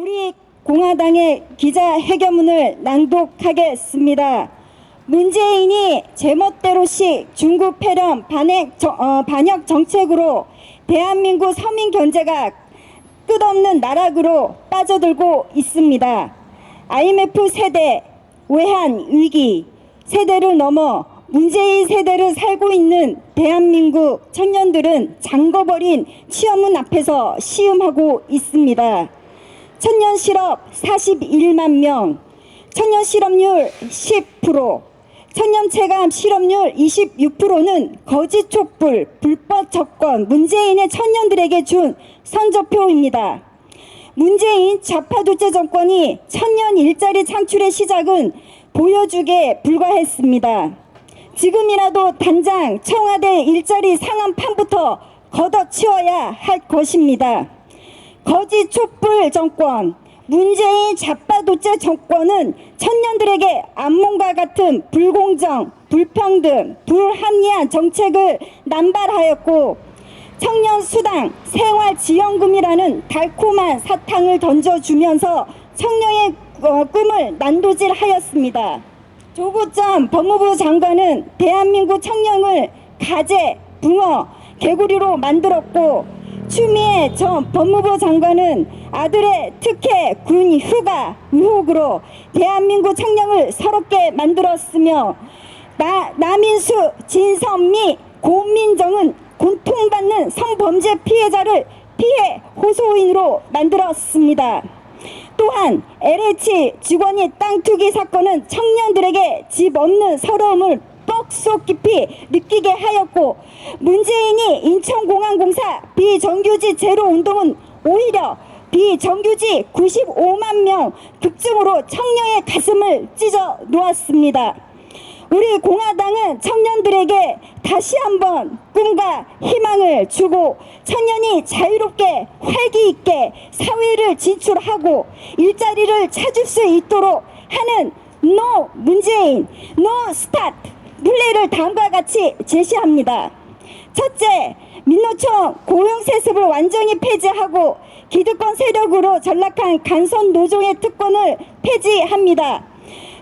우리 공화당의 기자회견문을 낭독하겠습니다. 문재인이 제멋대로식 중국 폐렴 반역 정책으로 대한민국 서민 경제가 끝없는 나락으로 빠져들고 있습니다. IMF 세대, 외환 위기 세대를 넘어 문재인 세대를 살고 있는 대한민국 청년들은 잠궈버린 취업문 앞에서 시음하고 있습니다. 청년 실업 41만 명, 청년 실업률 10%, 청년 체감 실업률 26%는 거짓 촛불, 불법 접권, 문재인의 청년들에게 준 선전표입니다. 문재인 좌파 독재 정권이 청년 일자리 창출의 시작은 보여주기에 불과했습니다. 지금이라도 당장 청와대 일자리 상한판부터 걷어치워야 할 것입니다. 거짓 촛불 정권, 문재인 좌파 독재 정권은 청년들에게 암몽과 같은 불공정, 불평등, 불합리한 정책을 남발하였고 청년 수당, 생활지원금이라는 달콤한 사탕을 던져주면서 청년의 꿈을 난도질하였습니다. 조국 전 법무부 장관은 대한민국 청년을 가재, 붕어, 개구리로 만들었고 추미애 전 법무부 장관은 아들의 특혜, 군 휴가 의혹으로 대한민국 청년을 서럽게 만들었으며 남인수, 진선미, 고민정은 고통받는 성범죄 피해자를 피해 호소인으로 만들었습니다. 또한 LH 직원이 땅 투기 사건은 청년들에게 집 없는 서러움을 뻑속 깊이 느끼게 하였고 문재인이 인천공항공사 비정규직 제로 운동은 오히려 비정규직 95만 명 급증으로 청년의 가슴을 찢어 놓았습니다. 우리 공화당은 청년들에게 다시 한번 꿈과 희망을 주고 청년이 자유롭게 활기 있게 사회를 진출하고 일자리를 찾을 수 있도록 하는 No 문재인, No 스타트 물레를 다음과 같이 제시합니다. 첫째, 민노총 고용세습을 완전히 폐지하고 기득권 세력으로 전락한 간선 노조의 특권을 폐지합니다.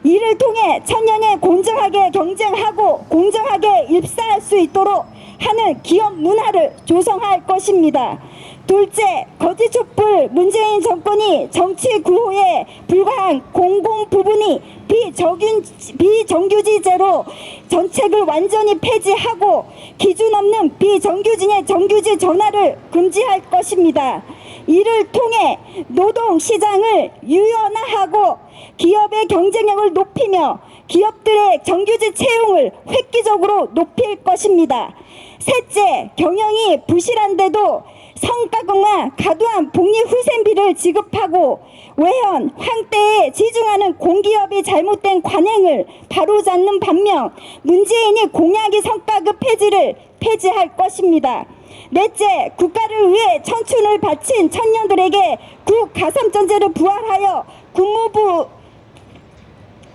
이를 통해 청년이 공정하게 경쟁하고 공정하게 입사할 수 있도록 하는 기업 문화를 조성할 것입니다. 둘째, 거짓 촛불 문재인 정권이 정치 구호에 불과한 공공 부분이 비정규직제로 정책을 완전히 폐지하고 기준 없는 비정규직의 정규직 전환을 금지할 것입니다. 이를 통해 노동시장을 유연화하고 기업의 경쟁력을 높이며 기업들의 정규직 채용을 획기적으로 높일 것입니다. 셋째, 경영이 부실한데도 성과급과 과도한 복리후생비를 지급하고 외연, 황태에 지중하는 공기업이 잘못된 관행을 바로잡는 반면 문재인이 공약의 성과급 폐지를 폐지할 것입니다. 넷째, 국가를 위해 청춘을 바친 청년들에게 국가삼전제를 부활하여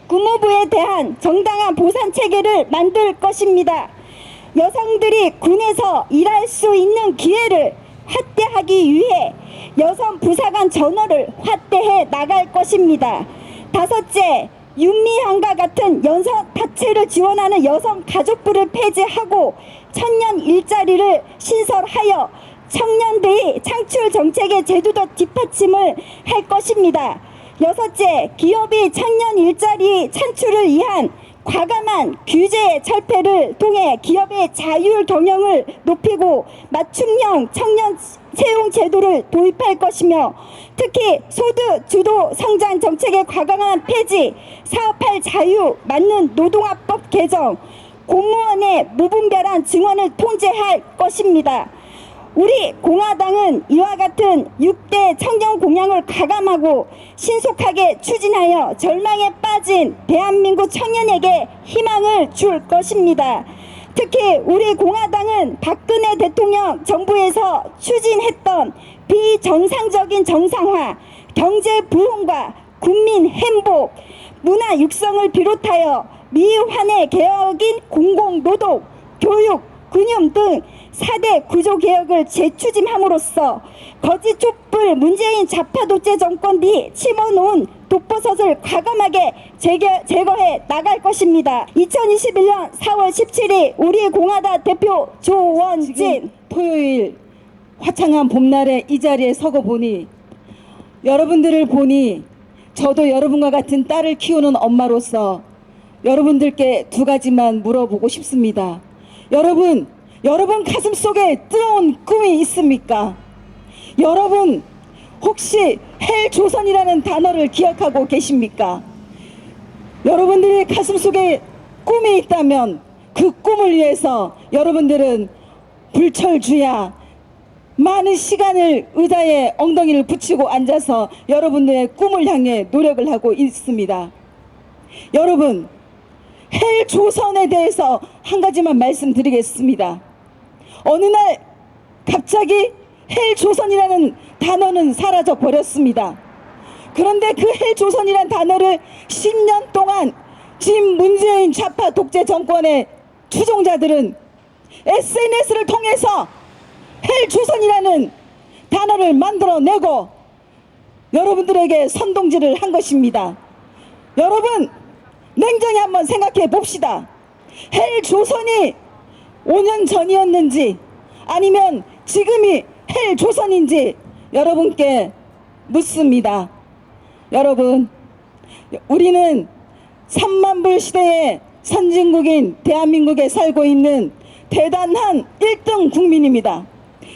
군무부에 대한 정당한 보상 체계를 만들 것입니다. 여성들이 군에서 일할 수 있는 기회를 확대하기 위해 여성 부사관 전원을 확대해 나갈 것입니다. 다섯째, 윤미향과 같은 여성 타체를 지원하는 여성 가족부를 폐지하고 청년 일자리를 신설하여 청년들이 창출 정책의 제도적 뒷받침을 할 것입니다. 여섯째, 기업이 청년 일자리 창출을 위한 과감한 규제 철폐를 통해 기업의 자율 경영을 높이고 맞춤형 청년 채용 제도를 도입할 것이며 특히 소득 주도 성장 정책의 과감한 폐지, 사업할 자유, 맞는 노동화법 개정, 공무원의 무분별한 증언을 통제할 것입니다. 우리 공화당은 이와 같은 6대 청년 공약을 가감하고 신속하게 추진하여 절망에 빠진 대한민국 청년에게 희망을 줄 것입니다. 특히 우리 공화당은 박근혜 대통령 정부에서 추진했던 비정상적인 정상화, 경제 부흥과 국민 행복, 문화 육성을 비롯하여 미환의 개혁인 공공노동, 교육, 금융 등 4대 구조개혁을 재추진함으로써 거짓 촛불 문재인 좌파 독재 정권 뒤 심어놓은 독버섯을 과감하게 제거해 나갈 것입니다. 2021년 4월 17일 우리 공화당 대표 조원진. 토요일 화창한 봄날에 이 자리에 서고 보니, 여러분들을 보니 저도 여러분과 같은 딸을 키우는 엄마로서 여러분들께 두 가지만 물어보고 싶습니다. 여러분 가슴 속에 뜨거운 꿈이 있습니까? 여러분 혹시 헬조선이라는 단어를 기억하고 계십니까? 여러분들이 가슴 속에 꿈이 있다면 그 꿈을 위해서 여러분들은 불철주야 많은 시간을 의자에 엉덩이를 붙이고 앉아서 여러분들의 꿈을 향해 노력을 하고 있습니다. 여러분, 헬조선에 대해서 한 가지만 말씀드리겠습니다. 어느 날 갑자기 헬조선이라는 단어는 사라져 버렸습니다. 그런데 그 헬조선이라는 단어를 10년 동안 지금 문재인 좌파 독재 정권의 추종자들은 SNS를 통해서 헬조선이라는 단어를 만들어내고 여러분들에게 선동질을 한 것입니다. 여러분 냉정히 한번 생각해 봅시다. 헬조선이 5년 전이었는지 아니면 지금이 헬조선인지 여러분께 묻습니다. 여러분, 우리는 3만 불 시대의 선진국인 대한민국에 살고 있는 대단한 1등 국민입니다.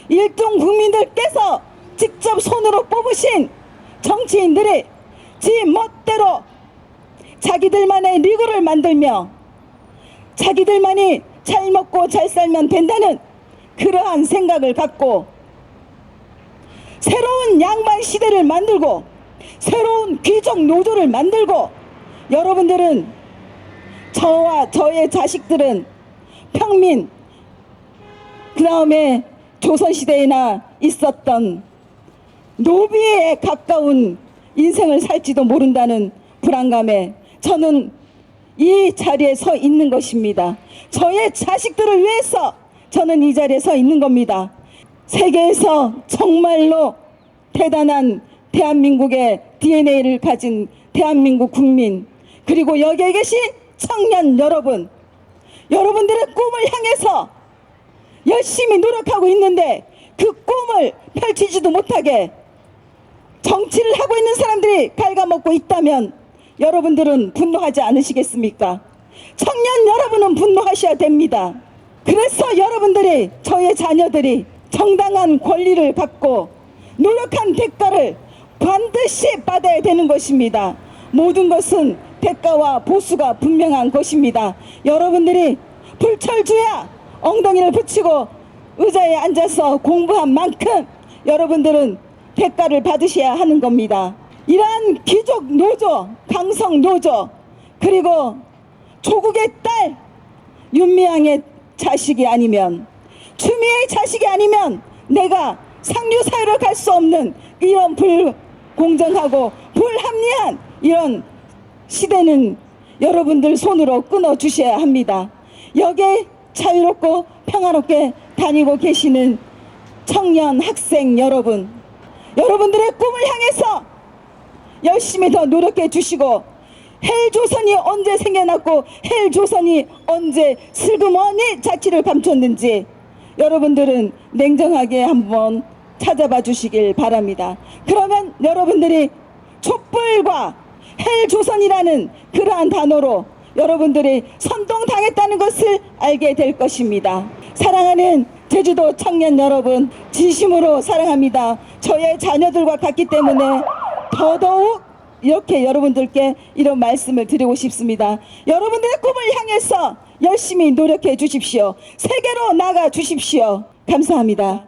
1등 국민들께서 직접 손으로 뽑으신 정치인들이 지 멋대로 자기들만의 리그를 만들며 자기들만이 잘 먹고 잘 살면 된다는 그러한 생각을 갖고 새로운 양반 시대를 만들고 새로운 귀족 노조를 만들고, 여러분들은 저와 저의 자식들은 평민, 그 다음에 조선시대에나 있었던 노비에 가까운 인생을 살지도 모른다는 불안감에 저는 이 자리에 서 있는 것입니다. 저의 자식들을 위해서 저는 이 자리에 서 있는 겁니다. 세계에서 정말로 대단한 대한민국의 DNA를 가진 대한민국 국민, 그리고 여기에 계신 청년 여러분, 여러분들의 꿈을 향해서 열심히 노력하고 있는데 그 꿈을 펼치지도 못하게 정치를 하고 있는 사람들이 갉아먹고 있다면 여러분들은 분노하지 않으시겠습니까? 청년 여러분은 분노하셔야 됩니다. 그래서 여러분들이, 저의 자녀들이 정당한 권리를 갖고 노력한 대가를 반드시 받아야 되는 것입니다. 모든 것은 대가와 보수가 분명한 것입니다. 여러분들이 불철주야 엉덩이를 붙이고 의자에 앉아서 공부한 만큼 여러분들은 대가를 받으셔야 하는 겁니다. 이러한 귀족 노조, 강성 노조, 그리고 조국의 딸 윤미향의 자식이 아니면, 추미애의 자식이 아니면 내가 상류사회로 갈 수 없는 이런 불공정하고 불합리한 이런 시대는 여러분들 손으로 끊어주셔야 합니다. 여기에 자유롭고 평화롭게 다니고 계시는 청년 학생 여러분, 여러분들의 꿈을 향해서 열심히 더 노력해 주시고, 헬조선이 언제 생겨났고 헬조선이 언제 슬그머니 자취를 감췄는지 여러분들은 냉정하게 한번 찾아봐 주시길 바랍니다. 그러면 여러분들이 촛불과 헬조선이라는 그러한 단어로 여러분들이 선동당했다는 것을 알게 될 것입니다. 사랑하는 제주도 청년 여러분, 진심으로 사랑합니다. 저의 자녀들과 같기 때문에 더더욱 이렇게 여러분들께 이런 말씀을 드리고 싶습니다. 여러분들의 꿈을 향해서 열심히 노력해 주십시오. 세계로 나가 주십시오. 감사합니다.